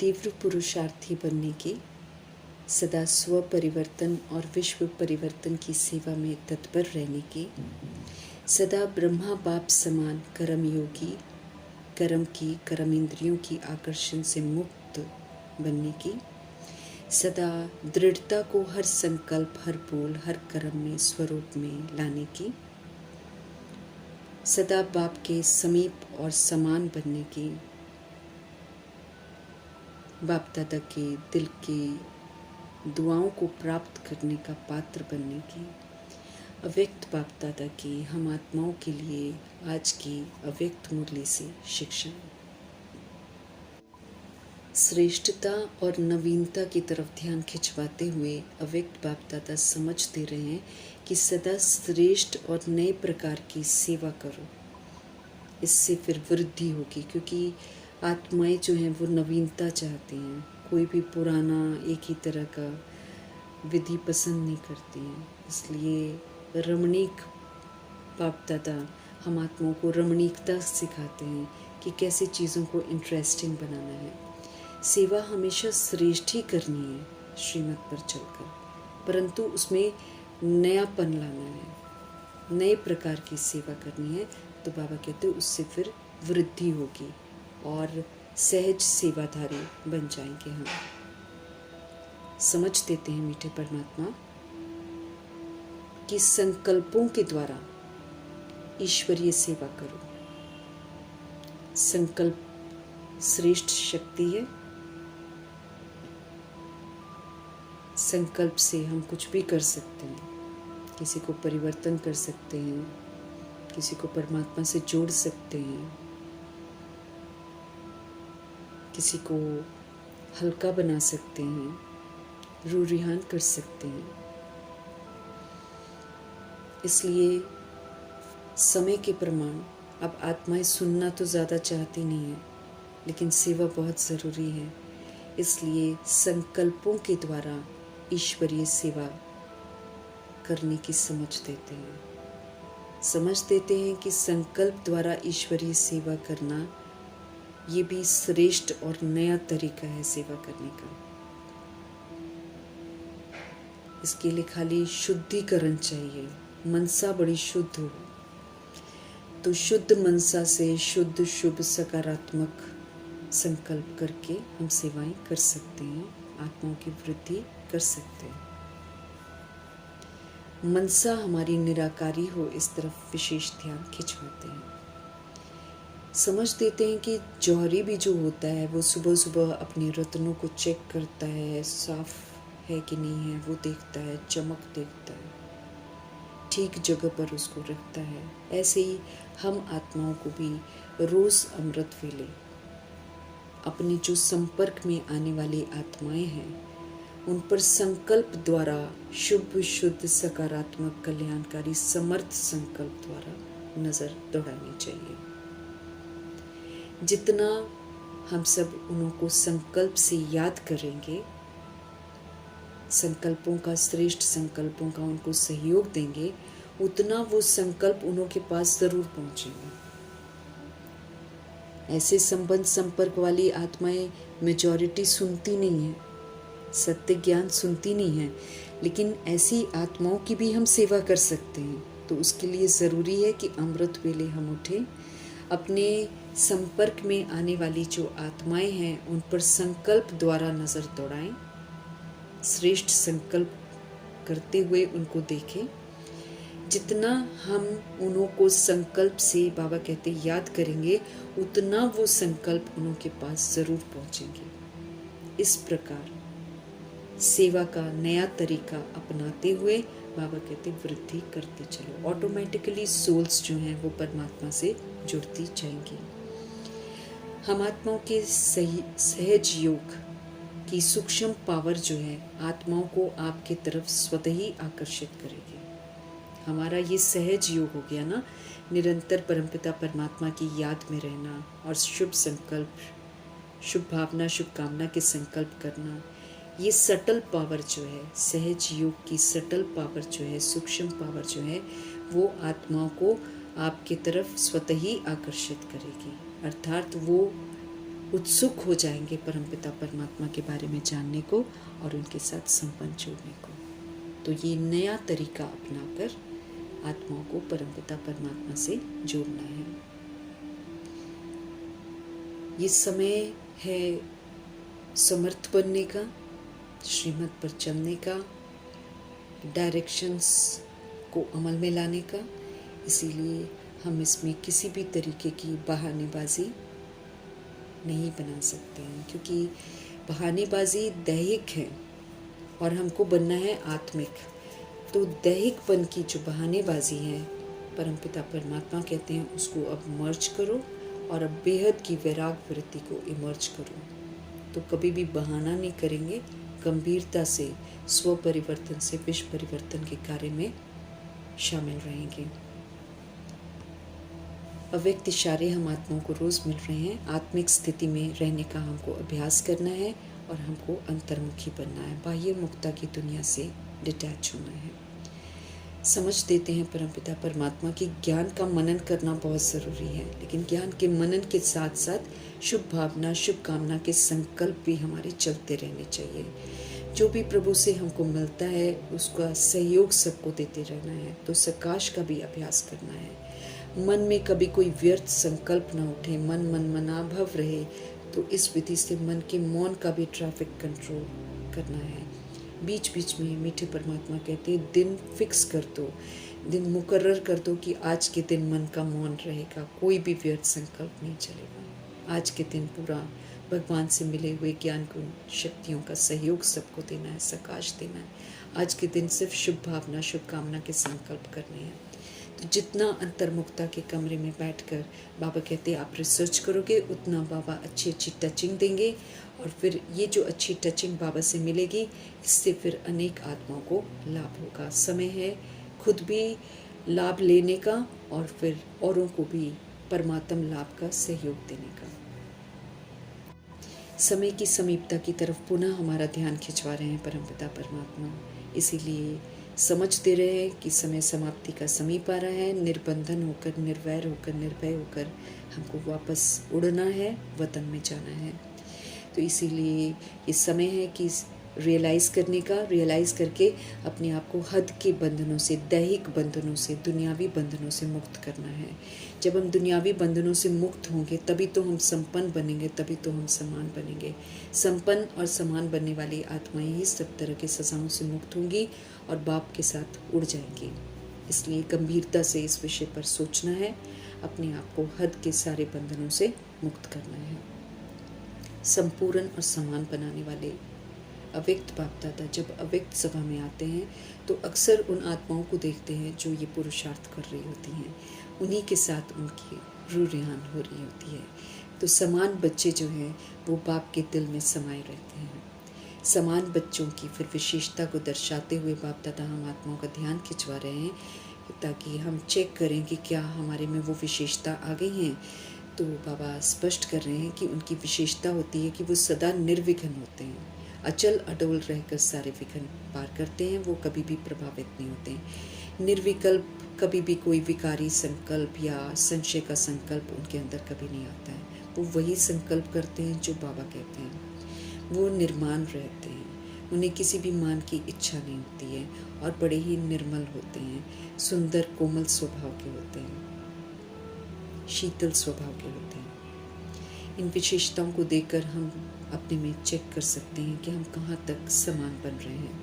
तीव्र पुरुषार्थी बनने की, सदा स्व परिवर्तन और विश्व परिवर्तन की सेवा में तत्पर रहने की, सदा ब्रह्मा बाप समान कर्मयोगी, कर्म की कर्म इंद्रियों की आकर्षण से मुक्त बनने की, सदा दृढ़ता को हर संकल्प, हर बोल, हर कर्म में स्वरूप में लाने की, सदा बाप के समीप और समान बनने की, बाप दादा के दिल की दुआओं को प्राप्त करने का पात्र बनने की, अव्यक्त बाप दादा की हम आत्माओं के लिए आज की अव्यक्त मुरली से शिक्षा। श्रेष्ठता और नवीनता की तरफ ध्यान खिंचवाते हुए अव्यक्त बाप दादा समझ दे रहे हैं कि सदा श्रेष्ठ और नए प्रकार की सेवा करो। इससे फिर वृद्धि होगी, क्योंकि आत्माएं जो हैं वो नवीनता चाहती हैं। कोई भी पुराना एक ही तरह का विधि पसंद नहीं करती हैं। इसलिए रमणीक बाप दादा हम आत्माओं को रमणीकता सिखाते हैं कि कैसे चीज़ों को इंटरेस्टिंग बनाना है। सेवा हमेशा श्रेष्ठ ही करनी है श्रीमत पर चलकर, परंतु उसमें नयापन लाना है, नए प्रकार की सेवा करनी है। तो बाबा कहते हैं उससे फिर वृद्धि होगी और सहज सेवाधारी बन जाएंगे हम। समझ देते हैं मीठे परमात्मा कि संकल्पों के द्वारा ईश्वरीय सेवा करो। संकल्प श्रेष्ठ शक्ति है। संकल्प से हम कुछ भी कर सकते हैं। किसी को परिवर्तन कर सकते हैं, किसी को परमात्मा से जोड़ सकते हैं, किसी को हल्का बना सकते हैं, रूह रिहान कर सकते हैं। इसलिए समय के प्रमाण अब आत्माएं सुनना तो ज़्यादा चाहती नहीं है, लेकिन सेवा बहुत ज़रूरी है। इसलिए संकल्पों के द्वारा ईश्वरीय सेवा करने की समझ देते हैं। समझ देते हैं कि संकल्प द्वारा ईश्वरीय सेवा करना ये भी श्रेष्ठ और नया तरीका है सेवा करने का। इसके लिए खाली शुद्धिकरण चाहिए, मनसा बड़ी शुद्ध हो। तो शुद्ध मनसा से शुद्ध शुभ सकारात्मक संकल्प करके हम सेवाएं कर सकते हैं, आत्माओं की वृद्धि कर सकते हैं। मनसा हमारी निराकारी हो, इस तरफ विशेष ध्यान खिंचवाते हैं। समझ देते हैं कि जौहरी भी जो होता है वो सुबह सुबह अपने रत्नों को चेक करता है, साफ है कि नहीं है वो देखता है, चमक देखता है, ठीक जगह पर उसको रखता है। ऐसे ही हम आत्माओं को भी रोज़ अमृत वेले अपने जो संपर्क में आने वाली आत्माएं हैं उन पर संकल्प द्वारा शुभ शुद्ध सकारात्मक कल्याणकारी समर्थ संकल्प द्वारा नज़र दौड़ानी चाहिए। जितना हम सब उनको संकल्प से याद करेंगे, संकल्पों का, श्रेष्ठ संकल्पों का उनको सहयोग देंगे, उतना वो संकल्प उन्हों के पास ज़रूर पहुँचेंगे। ऐसे संबंध संपर्क वाली आत्माएं मेजॉरिटी सुनती नहीं है, सत्य ज्ञान सुनती नहीं है, लेकिन ऐसी आत्माओं की भी हम सेवा कर सकते हैं। तो उसके लिए ज़रूरी है कि अमृत वेले हम उठें, अपने संपर्क में आने वाली जो आत्माएं हैं उन पर संकल्प द्वारा नज़र दौड़ाएं, श्रेष्ठ संकल्प करते हुए उनको देखें। जितना हम उन्हों को संकल्प से, बाबा कहते याद करेंगे, उतना वो संकल्प उन्हों के पास ज़रूर पहुँचेंगे। इस प्रकार सेवा का नया तरीका अपनाते हुए बाबा कहते वृद्धि करते चलो। ऑटोमेटिकली सोल्स जो हैं वो परमात्मा से जुड़ती जाएंगी। हम आत्माओं के सहज योग की सूक्ष्म पावर जो है आत्माओं को आपके तरफ स्वतः ही आकर्षित करेगी। हमारा ये सहज योग हो गया ना, निरंतर परमपिता परमात्मा की याद में रहना और शुभ संकल्प, शुभ भावना, शुभ कामना के संकल्प करना। ये सटल पावर जो है, सहज योग की सटल पावर जो है, सूक्ष्म पावर जो है, वो आत्माओं को आपके तरफ स्वतः ही आकर्षित करेगी। अर्थात वो उत्सुक हो जाएंगे परमपिता परमात्मा के बारे में जानने को और उनके साथ संबंध जोड़ने को। तो ये नया तरीका अपनाकर आत्माओं को परमपिता परमात्मा से जोड़ना है। ये समय है समर्थ बनने का, श्रीमत पर चलने का, डायरेक्शंस को अमल में लाने का। इसीलिए हम इसमें किसी भी तरीके की बहानेबाजी नहीं बना सकते हैं, क्योंकि बहानेबाजी दैहिक है और हमको बनना है आत्मिक। तो दैहिकपन की जो बहानेबाजी है, परमपिता परमात्मा कहते हैं उसको अब मर्ज करो और अब बेहद की वैराग वृत्ति को इमर्ज करो। तो कभी भी बहाना नहीं करेंगे, गंभीरता से स्व परिवर्तन से विश्व परिवर्तन के कार्य में शामिल रहेंगे। अव्यक्त इशारे हम आत्माओं को रोज मिल रहे हैं। आत्मिक स्थिति में रहने का हमको अभ्यास करना है और हमको अंतर्मुखी बनना है, बाह्य मुक्ता की दुनिया से डिटैच होना है। समझ देते हैं परमपिता परमात्मा की ज्ञान का मनन करना बहुत ज़रूरी है, लेकिन ज्ञान के मनन के साथ साथ शुभ भावना, शुभ कामना के संकल्प भी हमारे चलते रहने चाहिए। जो भी प्रभु से हमको मिलता है उसका सहयोग सबको देते रहना है। तो सकाश का भी अभ्यास करना है। मन में कभी कोई व्यर्थ संकल्प ना उठे, मन मनाभव रहे। तो इस विधि से मन के मौन का भी ट्रैफिक कंट्रोल करना है। बीच बीच में मीठे परमात्मा कहते हैं दिन फिक्स कर दो, दिन मुकर्रर कर दो कि आज के दिन मन का मौन रहेगा, कोई भी व्यर्थ संकल्प नहीं चलेगा। आज के दिन पूरा भगवान से मिले हुए ज्ञान को, शक्तियों का सहयोग सबको देना है, सकाश देना है। आज के दिन सिर्फ शुभ भावना, शुभ कामना के संकल्प करने हैं। तो जितना अंतर्मुक्ता के कमरे में बैठकर बाबा कहते हैं आप रिसर्च करोगे, उतना बाबा अच्छी अच्छी टचिंग देंगे और फिर ये जो अच्छी टचिंग बाबा से मिलेगी, इससे फिर अनेक आत्माओं को लाभ होगा। समय है खुद भी लाभ लेने का और फिर औरों को भी परमात्म लाभ का सहयोग देने का। समय की समीपता की तरफ पुनः हमारा ध्यान खिंचवा रहे हैं परमपिता परमात्मा। इसीलिए समझते रहे कि समय समाप्ति का समीप आ रहा है। निर्बंधन होकर, निर्वैर होकर, निर्भय होकर हमको वापस उड़ना है, वतन में जाना है। तो इसीलिए ये समय है कि रियलाइज़ करने का, रियलाइज़ करके अपने आप को हद के बंधनों से, दैहिक बंधनों से, दुनियावी बंधनों से मुक्त करना है। जब हम दुनियावी बंधनों से मुक्त होंगे तभी तो हम संपन्न बनेंगे, तभी तो हम समान बनेंगे। संपन्न और समान बनने वाली आत्माएं ही सब तरह के सजाओं से मुक्त होंगी और बाप के साथ उड़ जाएंगी। इसलिए गंभीरता से इस विषय पर सोचना है, अपने आप को हद के सारे बंधनों से मुक्त करना है। संपूर्ण और समान बनाने वाले अव्यक्त बाप दादा जब अव्यक्त सभा में आते हैं तो अक्सर उन आत्माओं को देखते हैं जो ये पुरुषार्थ कर रही होती हैं, उन्हीं के साथ उनकी रूह रेहान हो रही होती है। तो समान बच्चे जो हैं वो बाप के दिल में समाये रहते हैं। समान बच्चों की फिर विशेषता को दर्शाते हुए बाप दादा हम आत्माओं का ध्यान खिंचवा रहे हैं ताकि हम चेक करें कि क्या हमारे में वो विशेषता आ गई हैं। तो बाबा स्पष्ट कर रहे हैं कि उनकी विशेषता होती है कि वो सदा निर्विघ्न होते हैं, अचल अडोल रहकर सारे विघ्न पार करते हैं। वो कभी भी प्रभावित नहीं होते हैं। निर्विकल्प, कभी भी कोई विकारी संकल्प या संशय का संकल्प उनके अंदर कभी नहीं आता है। वो वही संकल्प करते हैं जो बाबा कहते हैं। वो निर्माण रहते हैं, उन्हें किसी भी मान की इच्छा नहीं होती है और बड़े ही निर्मल होते हैं, सुंदर कोमल स्वभाव के होते हैं, शीतल स्वभाव के होते हैं। इन विशेषताओं को देखकर हम अपने में चेक कर सकते हैं कि हम कहाँ तक समान बन रहे हैं।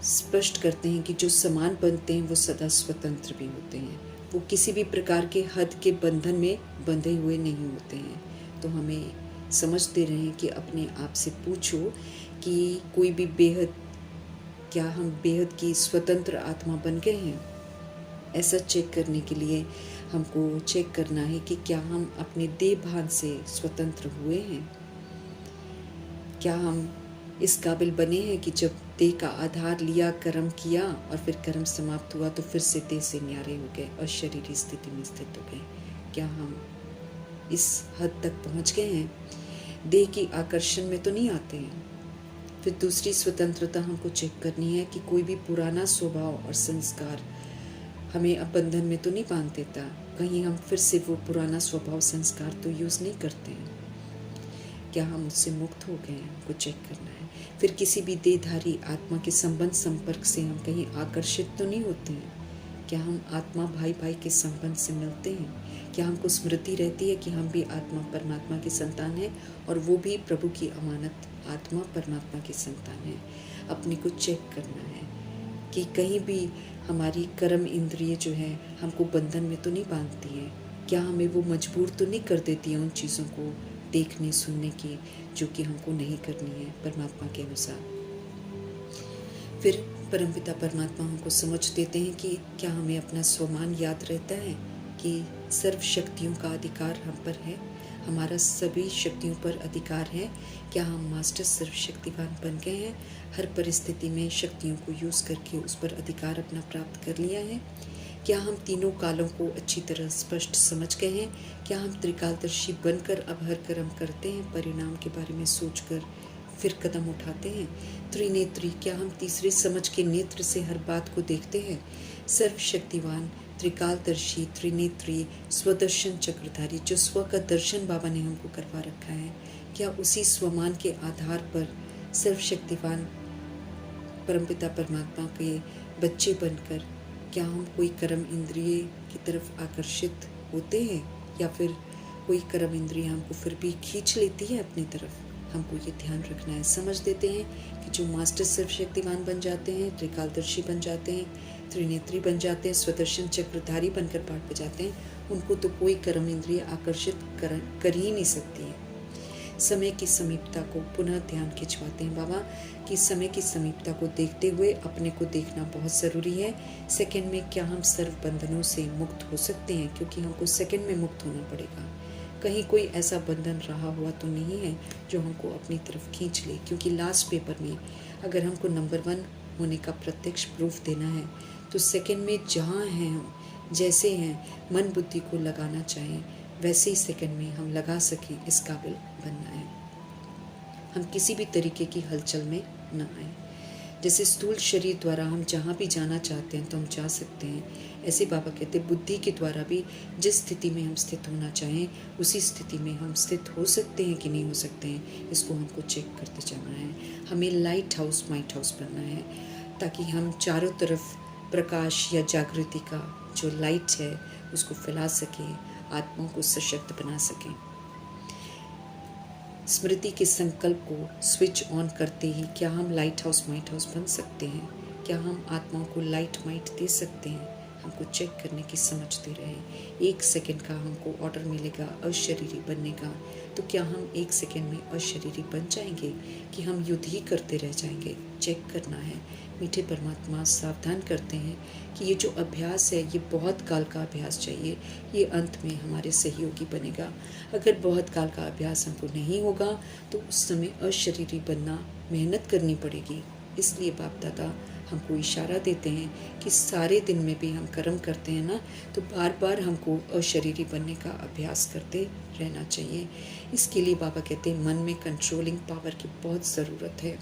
स्पष्ट करते हैं कि जो समान बनते हैं वो सदा स्वतंत्र भी होते हैं, वो किसी भी प्रकार के हद के बंधन में बंधे हुए नहीं होते हैं। तो हमें समझते रहें कि अपने आप से पूछो कि कोई भी बेहद, क्या हम बेहद की स्वतंत्र आत्मा बन गए हैं। ऐसा चेक करने के लिए हमको चेक करना है कि क्या हम अपने देह भान से स्वतंत्र हुए हैं। क्या हम इस काबिल बने हैं कि जब देह का आधार लिया, कर्म किया और फिर कर्म समाप्त हुआ तो फिर से देह से न्यारे हो गए और शरीरी स्थिति में स्थित हो गए। क्या हम इस हद तक पहुंच गए हैं? देह की आकर्षण में तो नहीं आते हैं। फिर दूसरी स्वतंत्रता हमको चेक करनी है कि कोई भी पुराना स्वभाव और संस्कार हमें अब बंधन में तो नहीं बांध देता। कहीं हम फिर से वो पुराना स्वभाव संस्कार तो यूज़ नहीं करते हैं। क्या हम उससे मुक्त हो गए हैं, हमको चेक करना है। फिर किसी भी देहधारी आत्मा के संबंध संपर्क से हम कहीं आकर्षित तो नहीं होते हैं। क्या हम आत्मा भाई भाई के संबंध से मिलते हैं? क्या हमको स्मृति रहती है कि हम भी आत्मा परमात्मा की संतान हैं और वो भी प्रभु की अमानत आत्मा परमात्मा की संतान है? अपने को चेक करना है कि कहीं भी हमारी कर्म इंद्रिय जो है हमको बंधन में तो नहीं बांधती है। क्या हमें वो मजबूर तो नहीं कर देती है उन चीज़ों को देखने सुनने की जो कि हमको नहीं करनी है परमात्मा के अनुसार। फिर परमपिता परमात्मा हमको समझ देते हैं कि क्या हमें अपना स्वमान याद रहता है कि सर्व शक्तियों का अधिकार हम पर है, हमारा सभी शक्तियों पर अधिकार है। क्या हम मास्टर सर्वशक्तिवान बन गए हैं? हर परिस्थिति में शक्तियों को यूज़ करके उस पर अधिकार अपना प्राप्त कर लिया है? क्या हम तीनों कालों को अच्छी तरह स्पष्ट समझ गए हैं? क्या हम त्रिकालदर्शी बनकर अब हर कर्म करते हैं, परिणाम के बारे में सोचकर फिर कदम उठाते हैं? त्रिनेत्री, क्या हम तीसरे समझ के नेत्र से हर बात को देखते हैं? सर्वशक्तिवान, त्रिकालदर्शी, त्रिनेत्री, स्वदर्शन चक्रधारी जो स्व का दर्शन बाबा ने हमको करवा रखा है, क्या उसी स्वमान के आधार पर सर्वशक्तिवान परमपिता परमात्मा के बच्चे बनकर क्या हम कोई कर्म इंद्रिय की तरफ आकर्षित होते हैं या फिर कोई कर्म इंद्रिय हमको फिर भी खींच लेती है अपनी तरफ? हमको ये ध्यान रखना है। समझ देते हैं कि जो मास्टर सर्वशक्तिवान बन जाते हैं, त्रिकालदर्शी बन जाते हैं, त्रिनेत्री बन जाते हैं, स्वदर्शन चक्रधारी बनकर पाठ बजाते हैं, उनको तो कोई कर्म इंद्रिय आकर्षित कर ही नहीं सकती है। समय की समीपता को पुनः ध्यान खिंचवाते हैं बाबा कि समय की समीपता को देखते हुए अपने को देखना बहुत ज़रूरी है। सेकंड में क्या हम सर्व बंधनों से मुक्त हो सकते हैं, क्योंकि हमको सेकंड में मुक्त होना पड़ेगा। कहीं कोई ऐसा बंधन रहा हुआ तो नहीं है जो हमको अपनी तरफ खींच ले, क्योंकि लास्ट पेपर में अगर हमको नंबर 1 होने का प्रत्यक्ष प्रूफ देना है तो सेकंड में जहाँ हैं हम, जैसे हैं, मन बुद्धि को लगाना चाहें वैसे ही सेकंड में हम लगा सकें, इस काबिल बनना है। हम किसी भी तरीके की हलचल में न आए। जैसे स्थूल शरीर द्वारा हम जहाँ भी जाना चाहते हैं तो हम जा सकते हैं, ऐसे बाबा कहते हैं बुद्धि के द्वारा भी जिस स्थिति में हम स्थित होना चाहें उसी स्थिति में हम स्थित हो सकते हैं कि नहीं हो सकते हैं, इसको हमको चेक करते जाना है। हमें लाइट हाउस माइट हाउस बनना है ताकि हम चारों तरफ प्रकाश या जागृति का जो लाइट है उसको फैला सकें, आत्माओं को सशक्त बना सकें। स्मृति के संकल्प को स्विच ऑन करते ही क्या हम लाइट हाउस माइट हाउस बन सकते हैं? क्या हम आत्माओं को लाइट माइट दे सकते हैं? हमको चेक करने की समझ दे रहे हैं। 1 सेकंड का हमको ऑर्डर मिलेगा अशरीरी बनने का, तो क्या हम 1 सेकंड में अशरीरी बन जाएंगे कि हम युद्ध ही करते रह जाएंगे? चेक करना है। मीठे परमात्मा सावधान करते हैं कि ये जो अभ्यास है ये बहुत काल का अभ्यास चाहिए, ये अंत में हमारे सहयोगी बनेगा। अगर बहुत काल का अभ्यास हमको नहीं होगा तो उस समय अशरीरी बनना मेहनत करनी पड़ेगी। इसलिए बाप दादा हमको इशारा देते हैं कि सारे दिन में भी हम कर्म करते हैं ना, तो बार बार हमको अशरीरी बनने का अभ्यास करते रहना चाहिए। इसके लिए बाबा कहते हैं मन में कंट्रोलिंग पावर की बहुत ज़रूरत है।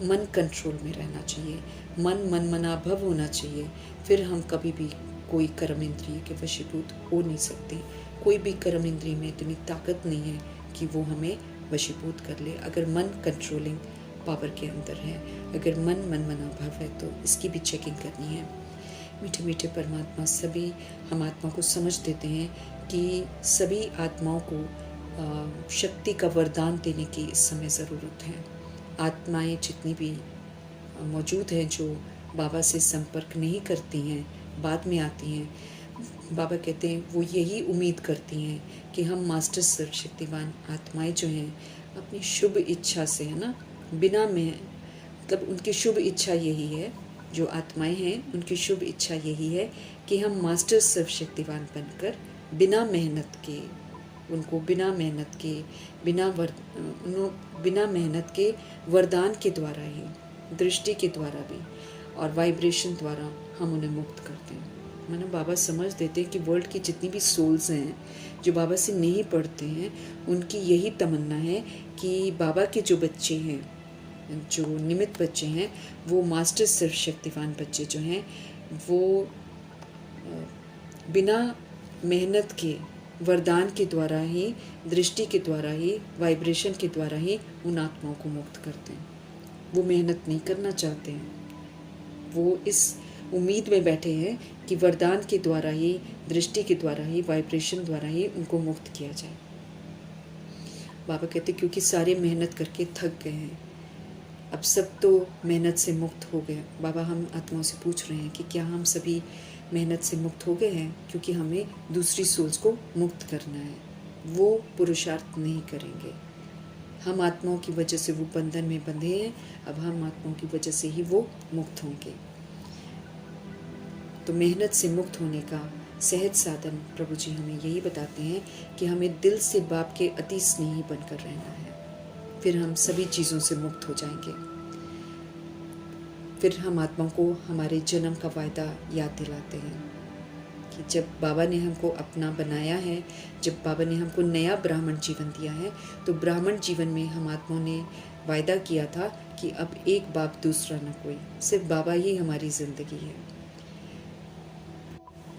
मन कंट्रोल में रहना चाहिए, मन मनाभव होना चाहिए, फिर हम कभी भी कोई कर्म इंद्रिय के वशीभूत हो नहीं सकते। कोई भी कर्म इंद्रिय में इतनी ताकत नहीं है कि वो हमें वशीभूत कर ले। अगर मन कंट्रोलिंग पावर के अंदर है, अगर मन मनाभव है तो इसकी भी चेकिंग करनी है। मीठे मीठे परमात्मा सभी हम आत्मा को समझ देते हैं कि सभी आत्माओं को शक्ति का वरदान देने की इस समय ज़रूरत है। आत्माएं जितनी भी मौजूद हैं जो बाबा से संपर्क नहीं करती हैं, बाद में आती हैं, बाबा कहते हैं वो यही उम्मीद करती हैं कि हम मास्टर सर्वशक्तिवान आत्माएं जो हैं अपनी शुभ इच्छा से, है ना, बिना में मतलब उनकी शुभ इच्छा यही है, जो आत्माएं हैं उनकी शुभ इच्छा यही है कि हम मास्टर सर्वशक्तिवान बनकर बिना मेहनत के, उनको बिना मेहनत के, बिना मेहनत के वरदान के द्वारा ही, दृष्टि के द्वारा भी और वाइब्रेशन द्वारा हम उन्हें मुक्त करते हैं। मानो बाबा समझ देते हैं कि वर्ल्ड की जितनी भी सोल्स हैं जो बाबा से नहीं पढ़ते हैं, उनकी यही तमन्ना है कि बाबा के जो बच्चे हैं, जो निमित्त बच्चे हैं, वो मास्टर सर्वशक्तिवान बच्चे जो हैं वो बिना मेहनत के, वरदान के द्वारा ही, दृष्टि के द्वारा ही, वाइब्रेशन के द्वारा ही उन आत्माओं को मुक्त करते हैं। वो मेहनत नहीं करना चाहते हैं, वो इस उम्मीद में बैठे हैं कि वरदान के द्वारा ही, दृष्टि के द्वारा ही, वाइब्रेशन द्वारा ही उनको मुक्त किया जाए। बाबा कहते क्योंकि सारे मेहनत करके थक गए हैं, अब सब तो मेहनत से मुक्त हो गए। बाबा हम आत्माओं से पूछ रहे हैं कि क्या हम सभी मेहनत से मुक्त हो गए हैं, क्योंकि हमें दूसरी सोल्स को मुक्त करना है, वो पुरुषार्थ नहीं करेंगे। हम आत्माओं की वजह से वो बंधन में बंधे हैं, अब हम आत्माओं की वजह से ही वो मुक्त होंगे। तो मेहनत से मुक्त होने का सहज साधन प्रभु जी हमें यही बताते हैं कि हमें दिल से बाप के अति स्नेही बनकर रहना है, फिर हम सभी चीज़ों से मुक्त हो जाएंगे। फिर हम आत्माओं को हमारे जन्म का वायदा याद दिलाते हैं कि जब बाबा ने हमको अपना बनाया है, जब बाबा ने हमको नया ब्राह्मण जीवन दिया है, तो ब्राह्मण जीवन में हम आत्माओं ने वायदा किया था कि अब एक बाप दूसरा न कोई, सिर्फ बाबा ही हमारी ज़िंदगी है।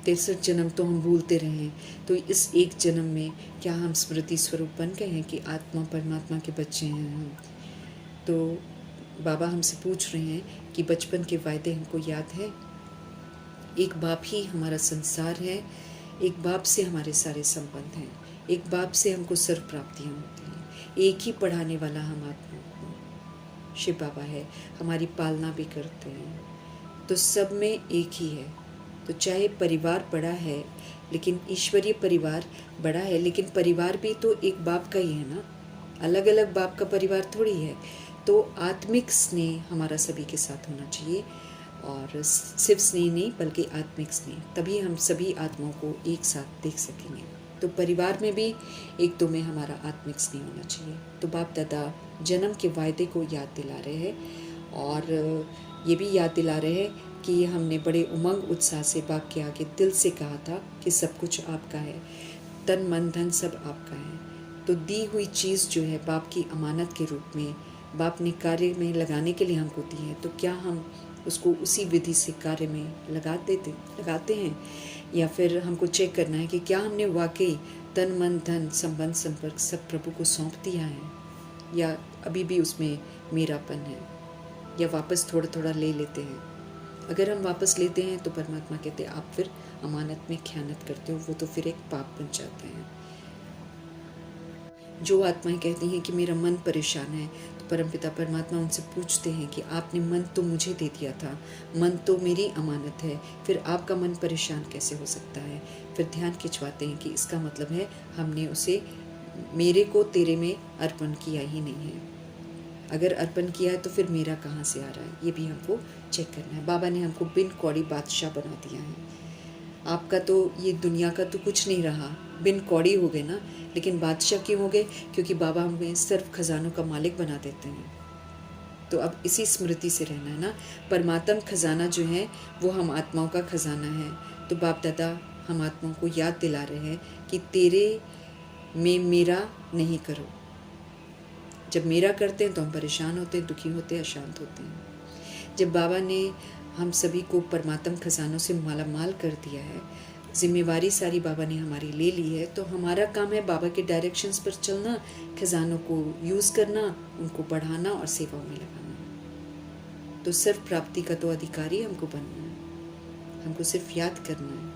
63 जन्म तो हम भूलते रहे, तो इस एक जन्म में क्या हम स्मृति स्वरूप बन गए हैं कि आत्मा परमात्मा के बच्चे हैं हम। तो बाबा हमसे पूछ रहे हैं कि बचपन के वायदे हमको याद है, एक बाप ही हमारा संसार है, एक बाप से हमारे सारे संबंध हैं, एक बाप से हमको सर्व प्राप्तियाँ होती हैं, एक ही पढ़ाने वाला हम आत्मा को शिव बाबा है, हमारी पालना भी करते हैं, तो सब में एक ही है। तो चाहे परिवार बड़ा है, लेकिन ईश्वरीय परिवार बड़ा है, लेकिन परिवार भी तो एक बाप का ही है ना, अलग अलग बाप का परिवार थोड़ी है। तो आत्मिक स्नेह हमारा सभी के साथ होना चाहिए, और सिर्फ स्नेह नहीं बल्कि आत्मिक स्नेह, तभी हम सभी आत्माओं को एक साथ देख सकेंगे। तो परिवार में भी एक दो में हमारा आत्मिक स्नेह होना चाहिए। तो बाप दादा जन्म के वायदे को याद दिला रहे हैं, और ये भी याद दिला रहे हैं कि हमने बड़े उमंग उत्साह से बाप के आगे दिल से कहा था कि सब कुछ आपका है, तन मन धन सब आपका है। तो दी हुई चीज़ जो है बाप की अमानत के रूप में बाप ने कार्य में लगाने के लिए हमको दी है, तो क्या हम उसको उसी विधि से कार्य में लगाते हैं, या फिर हमको चेक करना है कि क्या हमने वाकई तन मन धन संबंध संपर्क सब प्रभु को सौंप दिया है, या अभी भी उसमें मेरापन है, या वापस थोड़ा थोड़ा ले लेते हैं। अगर हम वापस लेते हैं तो परमात्मा कहते हैं आप फिर अमानत में ख़यानत करते हो, वो तो फिर एक पाप बन जाते हैं। जो आत्माएं कहती हैं कि मेरा मन परेशान है, तो परमपिता परमात्मा उनसे पूछते हैं कि आपने मन तो मुझे दे दिया था, मन तो मेरी अमानत है, फिर आपका मन परेशान कैसे हो सकता है। फिर ध्यान खिंचवाते हैं कि इसका मतलब है हमने उसे मेरे को तेरे में अर्पण किया ही नहीं है। अगर अर्पण किया है तो फिर मेरा कहाँ से आ रहा है, ये भी हमको चेक करना है। बाबा ने हमको बिन कौड़ी बादशाह बना दिया है। आपका तो ये दुनिया का तो कुछ नहीं रहा, बिन कौड़ी हो गए ना, लेकिन बादशाह क्यों हो गए? क्योंकि बाबा हमें सर्व खजानों का मालिक बना देते हैं। तो अब इसी स्मृति से रहना है ना, परमात्म खजाना जो है वो हम आत्माओं का खजाना है। तो बाप दादा हम आत्माओं को याद दिला रहे हैं कि तेरे में मेरा नहीं करो। जब मेरा करते हैं तो हम परेशान होते हैं, दुखी होते हैं, अशांत होते हैं। जब बाबा ने हम सभी को परमात्म खजानों से माला माल कर दिया है, जिम्मेवारी सारी बाबा ने हमारी ले ली है, तो हमारा काम है बाबा के डायरेक्शंस पर चलना, खजानों को यूज़ करना, उनको बढ़ाना और सेवाओं में लगाना। तो सर्व प्राप्ति का तो अधिकारी हमको बनना है। हमको सिर्फ याद करना है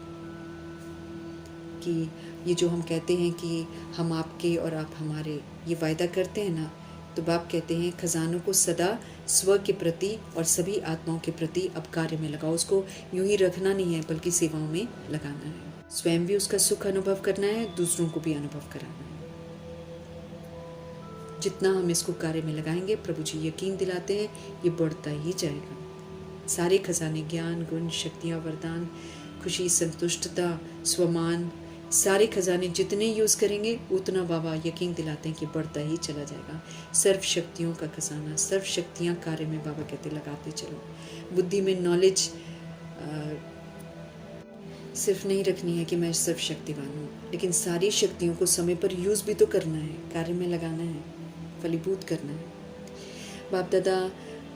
कि ये जो हम कहते हैं कि हम आपके और आप हमारे, ये वायदा करते हैं ना, तो बाप कहते हैं खजानों को सदा स्व के प्रति और सभी आत्माओं के प्रति अब कार्य में लगाओ। उसको यूं ही रखना नहीं है बल्कि सेवाओं में लगाना है। स्वयं भी उसका सुख अनुभव करना है, दूसरों को भी अनुभव कराना है। जितना हम इसको कार्य में लगाएंगे, प्रभु जी यकीन दिलाते हैं ये बढ़ता ही जाएगा। सारे खजाने, ज्ञान, गुण, शक्तियाँ, वरदान, खुशी, संतुष्टता, स्वमान, सारे खजाने जितने यूज़ करेंगे उतना बाबा यकीन दिलाते हैं कि बढ़ता ही चला जाएगा। सर्व शक्तियों का खजाना, सर्व शक्तियाँ कार्य में बाबा कहते लगाते चलो। बुद्धि में नॉलेज सिर्फ नहीं रखनी है कि मैं सर्व शक्तिवान हूँ, लेकिन सारी शक्तियों को समय पर यूज़ भी तो करना है, कार्य में लगाना है, फलीभूत करना है। बाप दादा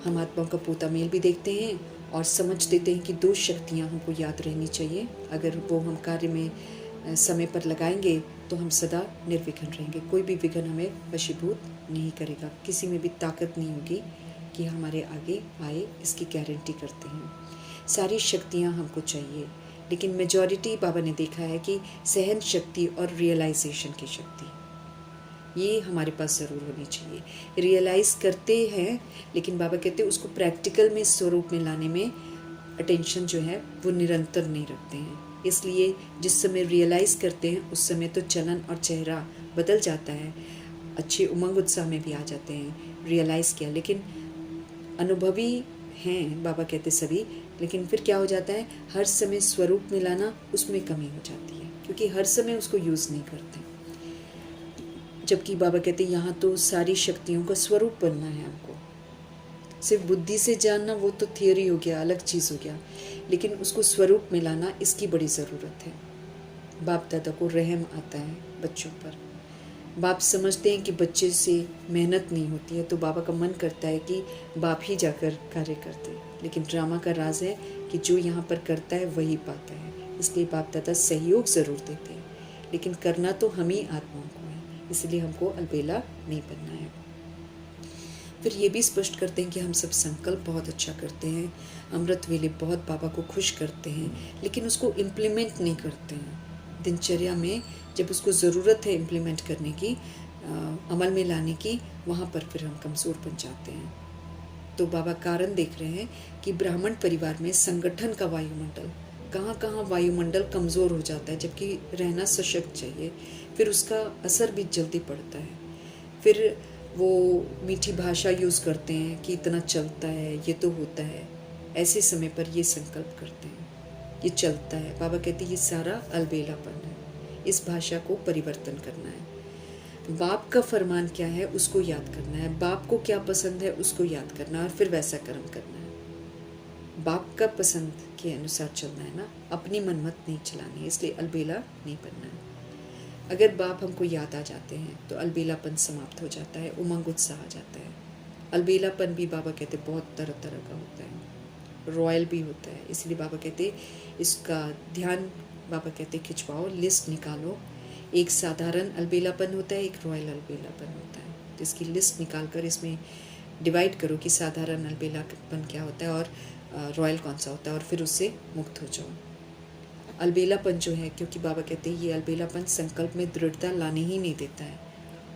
हम आत्माओं का पोता मेल भी देखते हैं और समझ देते हैं कि दो शक्तियाँ हमको याद रहनी चाहिए। अगर वो हम कार्य में समय पर लगाएंगे तो हम सदा निर्विघ्न रहेंगे। कोई भी विघ्न हमें वशीभूत नहीं करेगा, किसी में भी ताकत नहीं होगी कि हमारे आगे आए, इसकी गारंटी करते हैं। सारी शक्तियाँ हमको चाहिए, लेकिन मेजॉरिटी बाबा ने देखा है कि सहन शक्ति और रियलाइजेशन की शक्ति ये हमारे पास ज़रूर होनी चाहिए। रियलाइज़ करते हैं, लेकिन बाबा कहते हैं उसको प्रैक्टिकल में स्वरूप में लाने में अटेंशन जो है वो निरंतर नहीं रखते हैं। इसलिए जिस समय रियलाइज़ करते हैं उस समय तो चलन और चेहरा बदल जाता है, अच्छे उमंग उत्साह में भी आ जाते हैं। रियलाइज़ किया, लेकिन अनुभवी हैं बाबा कहते सभी, लेकिन फिर क्या हो जाता है, हर समय स्वरूप में लाना उसमें कमी हो जाती है, क्योंकि हर समय उसको यूज़ नहीं करते। जबकि बाबा कहते हैं यहाँ तो सारी शक्तियों का स्वरूप बनना है हमको। सिर्फ बुद्धि से जानना वो तो थियोरी हो गया, अलग चीज़ हो गया, लेकिन उसको स्वरूप में लाना इसकी बड़ी ज़रूरत है। बाप दादा को रहम आता है बच्चों पर। बाप समझते हैं कि बच्चे से मेहनत नहीं होती है, तो बाबा का मन करता है कि बाप ही जाकर कार्य करते, लेकिन ड्रामा का राज है कि जो यहाँ पर करता है वही पाता है। इसलिए बाप दादा सहयोग ज़रूर देते हैं, लेकिन करना तो हम ही आत्माओं को है, इसलिए हमको अलबेला नहीं बनना है। फिर ये भी स्पष्ट करते हैं कि हम सब संकल्प बहुत अच्छा करते हैं, अमृत वेले बहुत बाबा को खुश करते हैं, लेकिन उसको इम्प्लीमेंट नहीं करते हैं दिनचर्या में। जब उसको ज़रूरत है इम्प्लीमेंट करने की, अमल में लाने की, वहाँ पर फिर हम कमज़ोर बन जाते हैं। तो बाबा कारण देख रहे हैं कि ब्राह्मण परिवार में संगठन का वायुमंडल, कहाँ कहाँ वायुमंडल कमज़ोर हो जाता है, जबकि रहना सशक्त चाहिए। फिर उसका असर भी जल्दी पड़ता है। फिर वो मीठी भाषा यूज़ करते हैं कि इतना चलता है, ये तो होता है। ऐसे समय पर ये संकल्प करते हैं, ये चलता है। बाबा कहते हैं ये सारा अलबेलापन है, इस भाषा को परिवर्तन करना है। बाप का फरमान क्या है उसको याद करना है, बाप को क्या पसंद है उसको याद करना है, और फिर वैसा कर्म करना है। बाप का पसंद के अनुसार चलना है ना, अपनी मनमत नहीं चलानी है, इसलिए अलबेला नहीं बनना है। अगर बाप हमको याद आ जाते हैं तो अलबेलापन समाप्त हो जाता है, उमंग उत्साह आ जाता है। अलबेलापन भी बाबा कहते बहुत तरह तरह का होता है, रॉयल भी होता है। इसलिए बाबा कहते इसका ध्यान, बाबा कहते खिंचवाओ, लिस्ट निकालो। एक साधारण अलबेलापन होता है, एक रॉयल अलबेलापन होता है, तो इसकी लिस्ट निकाल कर इसमें डिवाइड करो कि साधारण अलबेलापन क्या होता है और रॉयल कौन सा होता है, और फिर उससे मुक्त हो जाओ। अलबेलापन जो है, क्योंकि बाबा कहते हैं ये अलबेलापन संकल्प में दृढ़ता लाने ही नहीं देता है,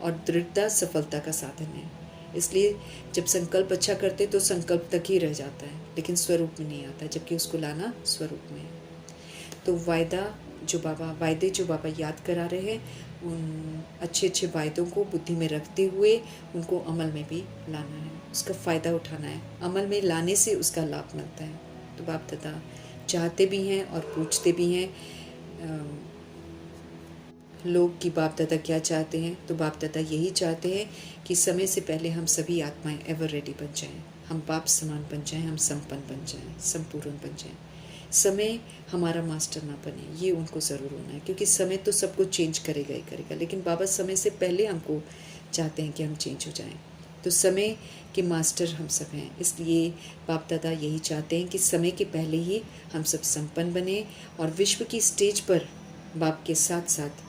और दृढ़ता सफलता का साधन है। इसलिए जब संकल्प अच्छा करते तो संकल्प तक ही रह जाता है, लेकिन स्वरूप में नहीं आता, जबकि उसको लाना स्वरूप में है। तो वायदे जो बाबा याद करा रहे हैं, उन अच्छे अच्छे वायदों को बुद्धि में रखते हुए उनको अमल में भी लाना है, उसका फ़ायदा उठाना है। अमल में लाने से उसका लाभ मिलता है। तो बाप दादा चाहते भी हैं और पूछते भी हैं लोग कि बाप दादा क्या चाहते हैं। तो बाप दादा यही चाहते हैं कि समय से पहले हम सभी आत्माएं एवर रेडी बन जाएं, हम बाप समान बन जाएं, हम संपन्न बन जाएं, संपूर्ण बन जाएं। समय हमारा मास्टर ना बने, ये उनको ज़रूर होना है, क्योंकि समय तो सब कुछ चेंज करेगा ही करेगा, लेकिन बाबा समय से पहले हमको चाहते हैं कि हम चेंज हो जाएं। तो समय के मास्टर हम सब हैं, इसलिए बाप दादा यही चाहते हैं कि समय के पहले ही हम सब संपन्न बने और विश्व की स्टेज पर बाप के साथ साथ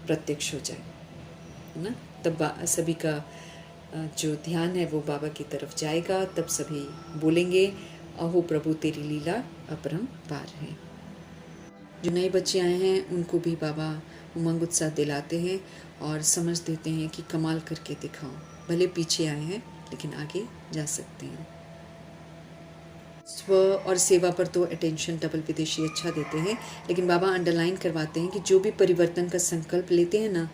प्रत्यक्ष हो जाए, है ना। तब सभी का जो ध्यान है वो बाबा की तरफ जाएगा, तब सभी बोलेंगे अहो प्रभु तेरी लीला अपरंपार है। जो नए बच्चे आए हैं उनको भी बाबा उमंग उत्साह दिलाते हैं और समझ देते हैं कि कमाल करके दिखाओ, भले पीछे आए हैं लेकिन आगे जा सकते हैं। स्व और सेवा पर तो अटेंशन डबल विदेशी अच्छा देते हैं, लेकिन बाबा अंडरलाइन करवाते हैं कि जो भी परिवर्तन का संकल्प लेते हैं ना,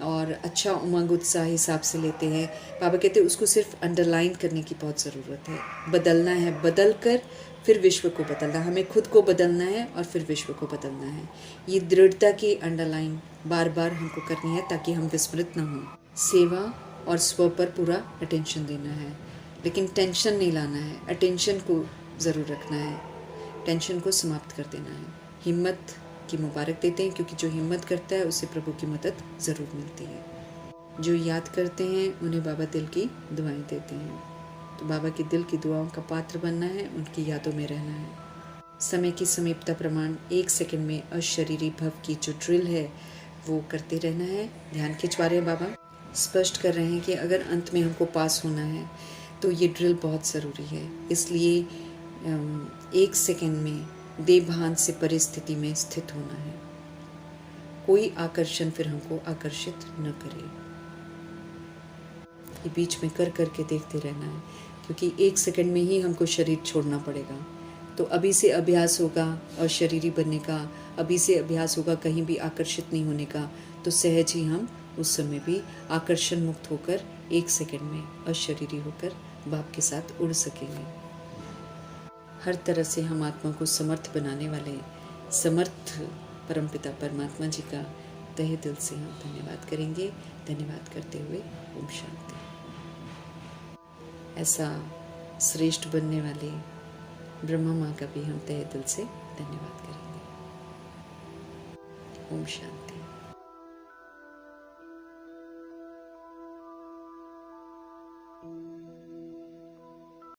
और अच्छा उमंग उत्साह हिसाब से लेते हैं, बाबा कहते हैं उसको सिर्फ अंडरलाइन करने की बहुत ज़रूरत है। बदलना है, बदल कर फिर विश्व को बदलना, हमें खुद को बदलना है और फिर विश्व को बदलना है। ये दृढ़ता की अंडरलाइन बार बार हमको करनी है ताकि हम विस्मृत ना हों। सेवा और स्व पर पूरा अटेंशन देना है, लेकिन टेंशन नहीं लाना है, अटेंशन को ज़रूर रखना है, टेंशन को समाप्त कर देना है। हिम्मत की मुबारक देते हैं, क्योंकि जो हिम्मत करता है उससे प्रभु की मदद ज़रूर मिलती है। जो याद करते हैं उन्हें बाबा दिल की दुआएं देते हैं। तो बाबा के दिल की दुआओं का पात्र बनना है, उनकी यादों में रहना है। समय की समीपता प्रमाण 1 सेकंड में अशरीरी भव की जो ड्रिल है वो करते रहना है। ध्यान खिंचवा रहे हैं बाबा, स्पष्ट कर रहे हैं कि अगर अंत में हमको पास होना है तो ये ड्रिल बहुत ज़रूरी है। इसलिए 1 सेकंड में देवभान से परिस्थिति में स्थित होना है। कोई आकर्षण फिर हमको आकर्षित न करे। ये बीच में कर करके देखते रहना है, क्योंकि 1 सेकंड में ही हमको शरीर छोड़ना पड़ेगा। तो अभी से अभ्यास होगा अशरीरी बनने का, अभी से अभ्यास होगा कहीं भी आकर्षित नहीं होने का, तो सहज ही हम उस समय भी आकर्षण मुक्त होकर 1 सेकंड में अशरीरी होकर बाप के साथ उड़ सकेंगे। हर तरह से हम आत्मा को समर्थ बनाने वाले समर्थ परमपिता परमात्मा जी का तहे दिल से हम धन्यवाद करेंगे। धन्यवाद करते हुए ओम शांति। ऐसा श्रेष्ठ बनने वाले ब्रह्मा माँ का भी हम तहे दिल से धन्यवाद करेंगे। ओम शांति।